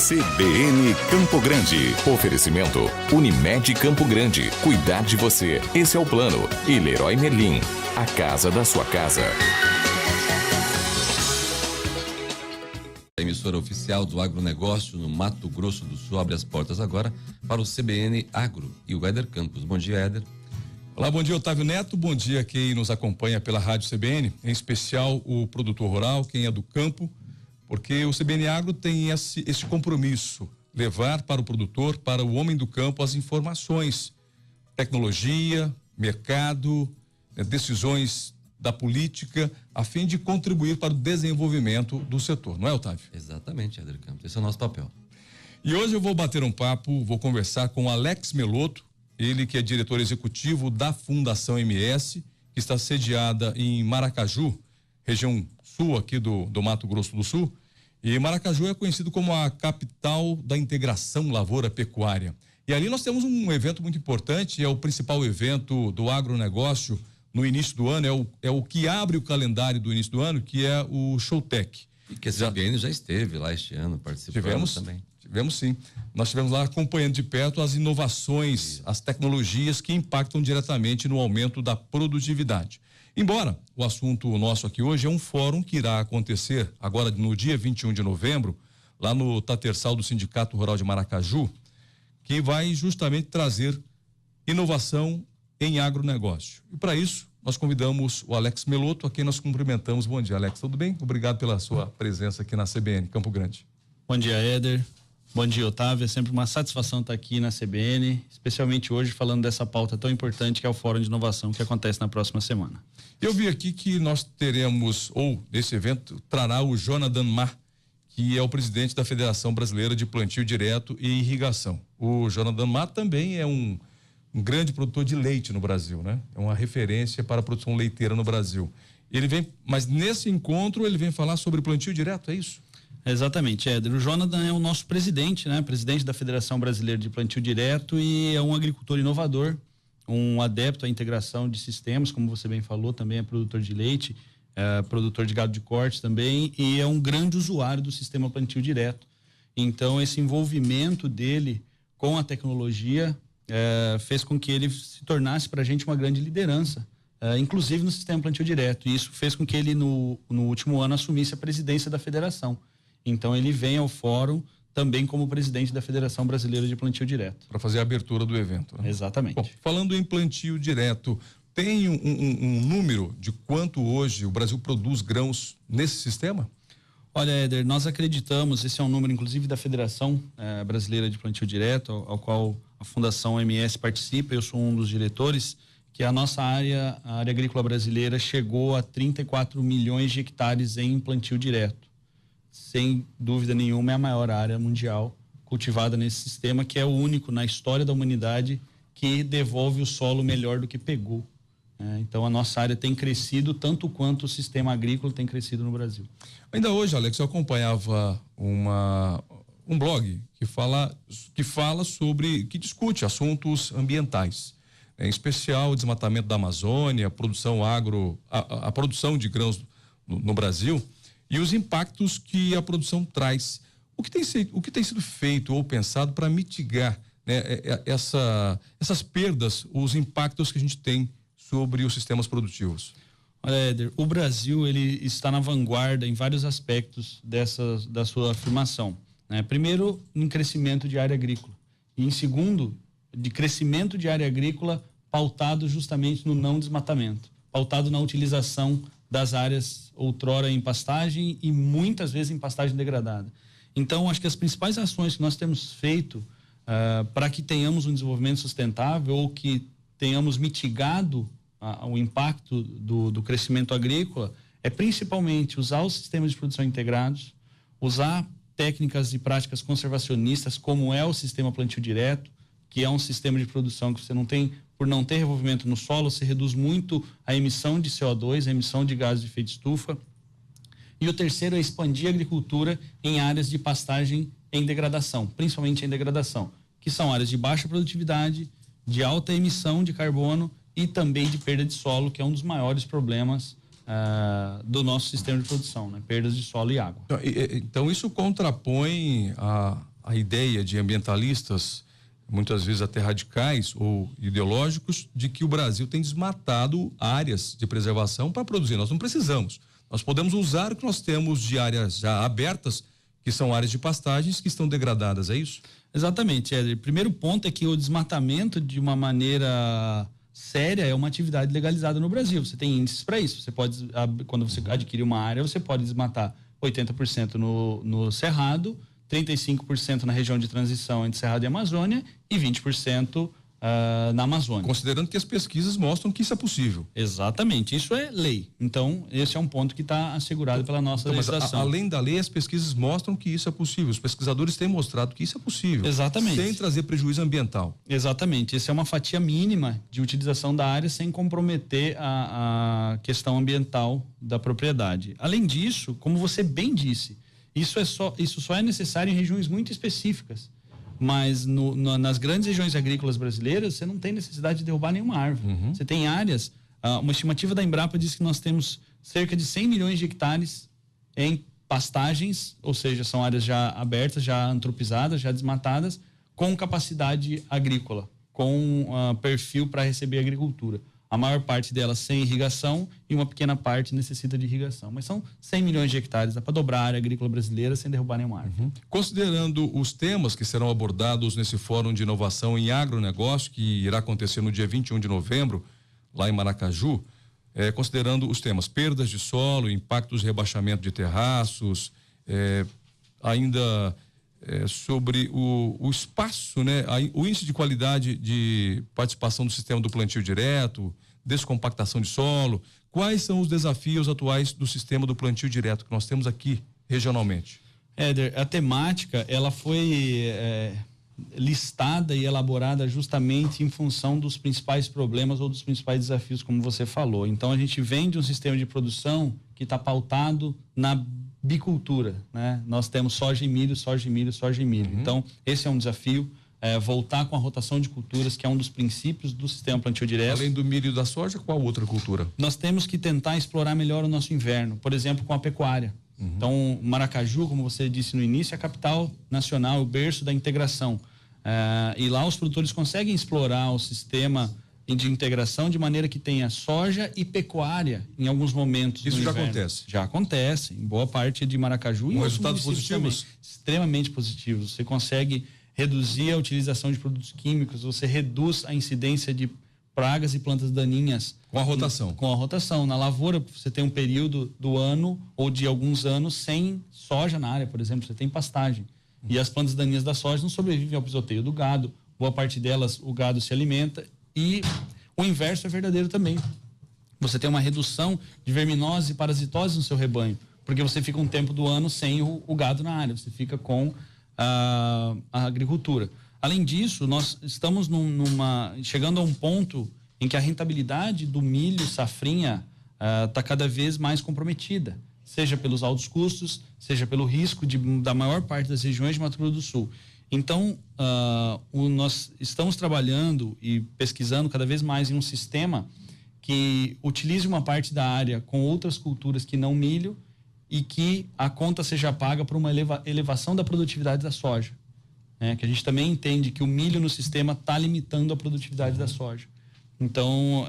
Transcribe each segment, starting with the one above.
CBN Campo Grande. Oferecimento Unimed Campo Grande. Cuidar de você. Esse é o plano. E Leroy Merlin. A casa da sua casa. A emissora oficial do agronegócio no Mato Grosso do Sul abre as portas agora para o CBN Agro e o Éder Campos. Bom dia, Éder. Olá, bom dia, Otávio Neto. Bom dia quem nos acompanha pela Rádio CBN, em especial o produtor rural, quem é do campo, porque o CBN Agro tem esse compromisso, levar para o produtor, para o homem do campo, as informações, tecnologia, mercado, decisões da política, a fim de contribuir para o desenvolvimento do setor, não é, Otávio? Exatamente, Éder Campos, esse é o nosso papel. E hoje eu vou bater um papo, vou conversar com o Alex Meloto, ele que é diretor executivo da Fundação MS, que está sediada em Maracaju, região sul aqui do Mato Grosso do Sul. E Maracaju é conhecido como a capital da integração lavoura-pecuária. E ali nós temos um evento muito importante, é o principal evento do agronegócio no início do ano, é o que abre o calendário do início do ano, que é o Showtech. E que a CBN já esteve lá este ano participando também. Tivemos sim. Nós estivemos lá acompanhando de perto as inovações, as tecnologias que impactam diretamente no aumento da produtividade. Embora o assunto nosso aqui hoje é um fórum que irá acontecer agora no dia 21 de novembro, lá no Tatersal do Sindicato Rural de Maracaju, que vai justamente trazer inovação em agronegócio. E para isso, nós convidamos o Alex Meloto, a quem nós cumprimentamos. Bom dia, Alex, tudo bem? Obrigado pela sua presença aqui na CBN Campo Grande. Bom dia, Éder. Bom dia, Otávio. É sempre uma satisfação estar aqui na CBN, especialmente hoje falando dessa pauta tão importante que é o Fórum de Inovação que acontece na próxima semana. Eu vi aqui que nós teremos, ou nesse evento, trará o Jonathan Mar, que é o presidente da Federação Brasileira de Plantio Direto e Irrigação. O Jonathan Mar também é um grande produtor de leite no Brasil, né? É uma referência para a produção leiteira no Brasil. Mas nesse encontro ele vem falar sobre plantio direto, é isso? Exatamente, Éder. O Jonathan é o nosso presidente, né? Presidente da Federação Brasileira de Plantio Direto e é um agricultor inovador, um adepto à integração de sistemas, como você bem falou, também é produtor de leite, produtor de gado de corte também e é um grande usuário do sistema plantio direto. Então, esse envolvimento dele com a tecnologia fez com que ele se tornasse para a gente uma grande liderança, inclusive no sistema plantio direto. E isso fez com que ele, no último ano, assumisse a presidência da federação. Então, ele vem ao fórum também como presidente da Federação Brasileira de Plantio Direto. Para fazer a abertura do evento, né? Exatamente. Bom, falando em plantio direto, tem um número de quanto hoje o Brasil produz grãos nesse sistema? Olha, Éder, nós acreditamos, esse é um número inclusive da Federação Brasileira de Plantio Direto, ao qual a Fundação MS participa, eu sou um dos diretores, que a nossa área agrícola brasileira chegou a 34 milhões de hectares em plantio direto. Sem dúvida nenhuma é a maior área mundial cultivada nesse sistema, que é o único na história da humanidade que devolve o solo melhor do que pegou. Então a nossa área tem crescido tanto quanto o sistema agrícola tem crescido no Brasil. Ainda hoje, Alex, eu acompanhava um blog que fala sobre, que discute assuntos ambientais, em especial o desmatamento da Amazônia, a produção a produção de grãos no Brasil e os impactos que a produção traz. O que tem sido feito ou pensado para mitigar, né, essas perdas, os impactos que a gente tem sobre os sistemas produtivos? Olha, Éder, o Brasil ele está na vanguarda em vários aspectos da sua afirmação, né? Primeiro, em crescimento de área agrícola e em segundo, de crescimento de área agrícola pautado justamente no não desmatamento, pautado na utilização das áreas outrora em pastagem e muitas vezes em pastagem degradada. Então, acho que as principais ações que nós temos feito para que tenhamos um desenvolvimento sustentável ou que tenhamos mitigado o impacto do crescimento agrícola é principalmente usar os sistemas de produção integrados, usar técnicas e práticas conservacionistas, como é o sistema plantio direto, que é um sistema de produção que você não tem, por não ter revolvimento no solo, você reduz muito a emissão de CO2, a emissão de gases de efeito estufa. E o terceiro é expandir a agricultura em áreas de pastagem em degradação, principalmente em degradação, que são áreas de baixa produtividade, de alta emissão de carbono e também de perda de solo, que é um dos maiores problemas do nosso sistema de produção, né? Perdas de solo e água. Então isso contrapõe a a ideia de ambientalistas, muitas vezes até radicais ou ideológicos, de que o Brasil tem desmatado áreas de preservação para produzir. Nós não precisamos. Nós podemos usar o que nós temos de áreas já abertas, que são áreas de pastagens que estão degradadas, é isso? Exatamente, Éder. O primeiro ponto é que o desmatamento, de uma maneira séria, é uma atividade legalizada no Brasil. Você tem índices para isso. Você pode, quando você adquirir uma área, você pode desmatar 80% no Cerrado, 35% na região de transição entre Cerrado e Amazônia e 20% na Amazônia. Considerando que as pesquisas mostram que isso é possível. Exatamente, isso é lei. Então, esse é um ponto que está assegurado pela nossa legislação. Mas além da lei, as pesquisas mostram que isso é possível. Os pesquisadores têm mostrado que isso é possível. Exatamente. Sem trazer prejuízo ambiental. Exatamente. Essa é uma fatia mínima de utilização da área sem comprometer a questão ambiental da propriedade. Além disso, como você bem disse, isso só é necessário em regiões muito específicas. Mas nas grandes regiões agrícolas brasileiras, você não tem necessidade de derrubar nenhuma árvore. Você tem áreas, uma estimativa da Embrapa diz que nós temos cerca de 100 milhões de hectares em pastagens, ou seja, são áreas já abertas, já antropizadas, já desmatadas, com capacidade agrícola, com perfil para receber agricultura. A maior parte delas sem irrigação e uma pequena parte necessita de irrigação. Mas são 100 milhões de hectares, dá para dobrar a área agrícola brasileira sem derrubar nenhuma árvore. Considerando os temas que serão abordados nesse Fórum de Inovação em Agronegócio, que irá acontecer no dia 21 de novembro, lá em Maracaju, considerando os temas perdas de solo, impactos de rebaixamento de terraços, ainda sobre o espaço, né? O índice de qualidade de participação do sistema do plantio direto, descompactação de solo. Quais são os desafios atuais do sistema do plantio direto que nós temos aqui regionalmente? Éder, a temática ela foi listada e elaborada justamente em função dos principais problemas ou dos principais desafios, como você falou. Então a gente vem de um sistema de produção que está pautado na bicultura, né? Nós temos soja e milho, soja e milho, soja e milho. Então, esse é um desafio, voltar com a rotação de culturas, que é um dos princípios do sistema plantio direto. Além do milho e da soja, qual outra cultura? Nós temos que tentar explorar melhor o nosso inverno, por exemplo, com a pecuária. Então, Maracaju, como você disse no início, é a capital nacional, o berço da integração. E lá os produtores conseguem explorar o sistema de integração de maneira que tenha soja e pecuária em alguns momentos. Isso já acontece? Já acontece, em boa parte de Maracaju. Com resultados positivos? Também, extremamente positivos. Você consegue reduzir a utilização de produtos químicos, você reduz a incidência de pragas e plantas daninhas. Com a rotação? Com a rotação. Na lavoura, você tem um período do ano ou de alguns anos sem soja na área, por exemplo, você tem pastagem. E as plantas daninhas da soja não sobrevivem ao pisoteio do gado, boa parte delas o gado se alimenta. E o inverso é verdadeiro também. Você tem uma redução de verminose e parasitose no seu rebanho, porque você fica um tempo do ano sem o gado na área, você fica com a agricultura. Além disso, nós estamos chegando a um ponto em que a rentabilidade do milho safrinha está cada vez mais comprometida, seja pelos altos custos, seja pelo risco da maior parte das regiões de Mato Grosso do Sul. Então, nós estamos trabalhando e pesquisando cada vez mais em um sistema que utilize uma parte da área com outras culturas que não milho e que a conta seja paga por uma elevação da produtividade da soja. Que a gente também entende que o milho no sistema está limitando a produtividade da soja. Então,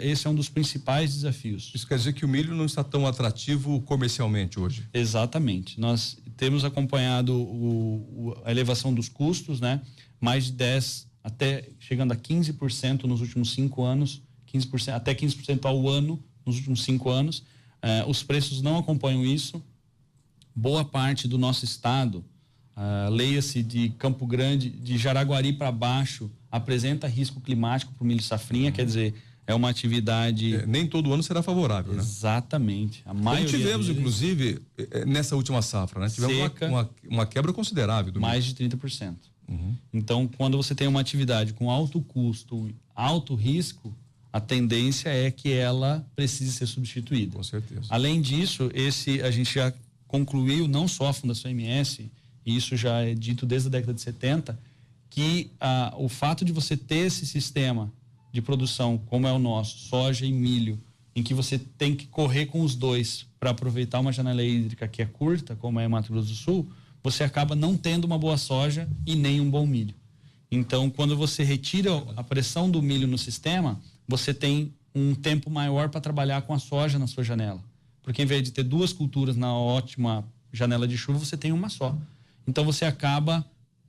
esse é um dos principais desafios. Isso quer dizer que o milho não está tão atrativo comercialmente hoje? Exatamente. Nós temos acompanhado a elevação dos custos, né? Mais de 10%, até chegando a 15% nos últimos 5 anos, 15%, até 15% ao ano nos últimos 5 anos. Os preços não acompanham isso. Boa parte do nosso estado, leia-se de Campo Grande, de Jaraguari para baixo, apresenta risco climático para o milho safrinha, quer dizer, é uma atividade... nem todo ano será favorável, né? Exatamente. A maioria tivemos, inclusive, nessa última safra, né? Tivemos uma quebra considerável. Mais de 30%. Então, quando você tem uma atividade com alto custo, alto risco, a tendência é que ela precise ser substituída. Com certeza. Além disso, a gente já concluiu, não só a Fundação MS, e isso já é dito desde a década de 70, que o fato de você ter esse sistema de produção, como é o nosso, soja e milho, em que você tem que correr com os dois para aproveitar uma janela hídrica que é curta, como é em Mato Grosso do Sul, você acaba não tendo uma boa soja e nem um bom milho. Então, quando você retira a pressão do milho no sistema, você tem um tempo maior para trabalhar com a soja na sua janela. Porque em vez de ter 2 culturas na ótima janela de chuva, você tem uma só. Então, você acaba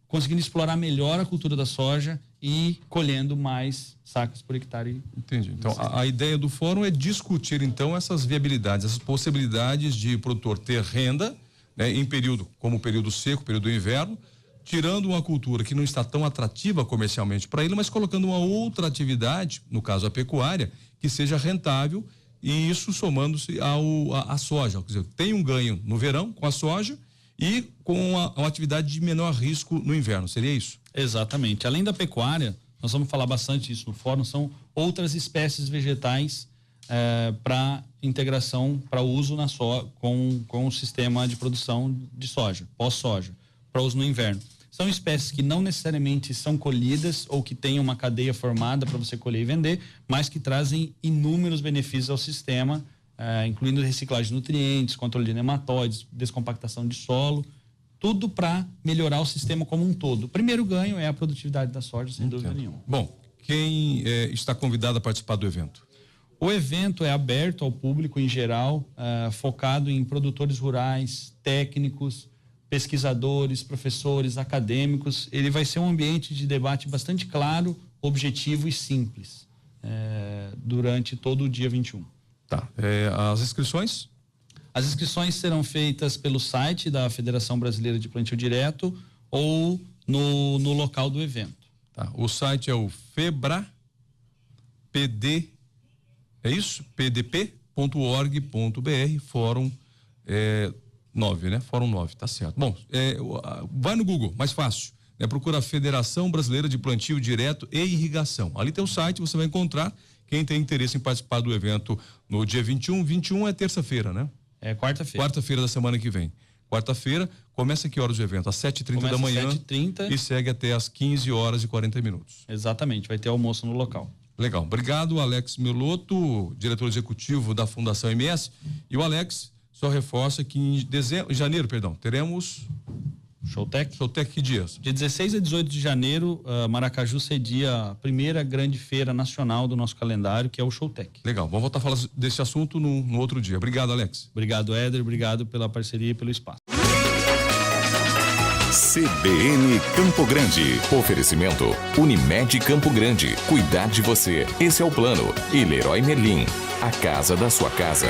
conseguindo explorar melhor a cultura da soja e colhendo mais sacas por hectare. Entendi. Então, a ideia do fórum é discutir, então, essas viabilidades, essas possibilidades de o produtor ter renda, né, em período, como o período seco, período do inverno, tirando uma cultura que não está tão atrativa comercialmente para ele, mas colocando uma outra atividade, no caso a pecuária, que seja rentável, e isso somando-se à soja. Quer dizer, tem um ganho no verão com a soja e com uma atividade de menor risco no inverno. Seria isso? Exatamente. Além da pecuária, nós vamos falar bastante isso no fórum, são outras espécies vegetais para integração, para uso com o sistema de produção de soja, pós-soja, para uso no inverno. São espécies que não necessariamente são colhidas ou que têm uma cadeia formada para você colher e vender, mas que trazem inúmeros benefícios ao sistema, incluindo reciclagem de nutrientes, controle de nematóides, descompactação de solo, tudo para melhorar o sistema como um todo. O primeiro ganho é a produtividade da soja, sem dúvida nenhuma. Bom, quem está convidado a participar do evento? O evento é aberto ao público em geral, focado em produtores rurais, técnicos, pesquisadores, professores, acadêmicos. Ele vai ser um ambiente de debate bastante claro, objetivo e simples durante todo o dia 21. Tá. As inscrições? As inscrições serão feitas pelo site da Federação Brasileira de Plantio Direto ou no local do evento. Tá. O site é o FEBRA PD, é isso? pdp.org.br, Fórum 9, né? Fórum 9, tá certo. Bom, vai no Google, mais fácil. Procura a Federação Brasileira de Plantio Direto e Irrigação. Ali tem o site, você vai encontrar quem tem interesse em participar do evento no dia 21. 21 é terça-feira, né? É quarta-feira. Quarta-feira da semana que vem. Quarta-feira, começa que horas o evento? Às 7h30 da manhã. 7h30. E segue até às 15h40. Exatamente, vai ter almoço no local. Legal. Obrigado, Alex Meloto, diretor executivo da Fundação MS. E o Alex só reforça que em janeiro, teremos Showtech. Showtech que dias? De 16 a 18 de janeiro, Maracaju cedia a primeira grande feira nacional do nosso calendário, que é o Showtech. Legal, vamos voltar a falar desse assunto no outro dia. Obrigado, Alex. Obrigado, Éder, obrigado pela parceria e pelo espaço. CBN Campo Grande. Oferecimento Unimed Campo Grande. Cuidar de você. Esse é o plano. E Leroy Merlin. A casa da sua casa.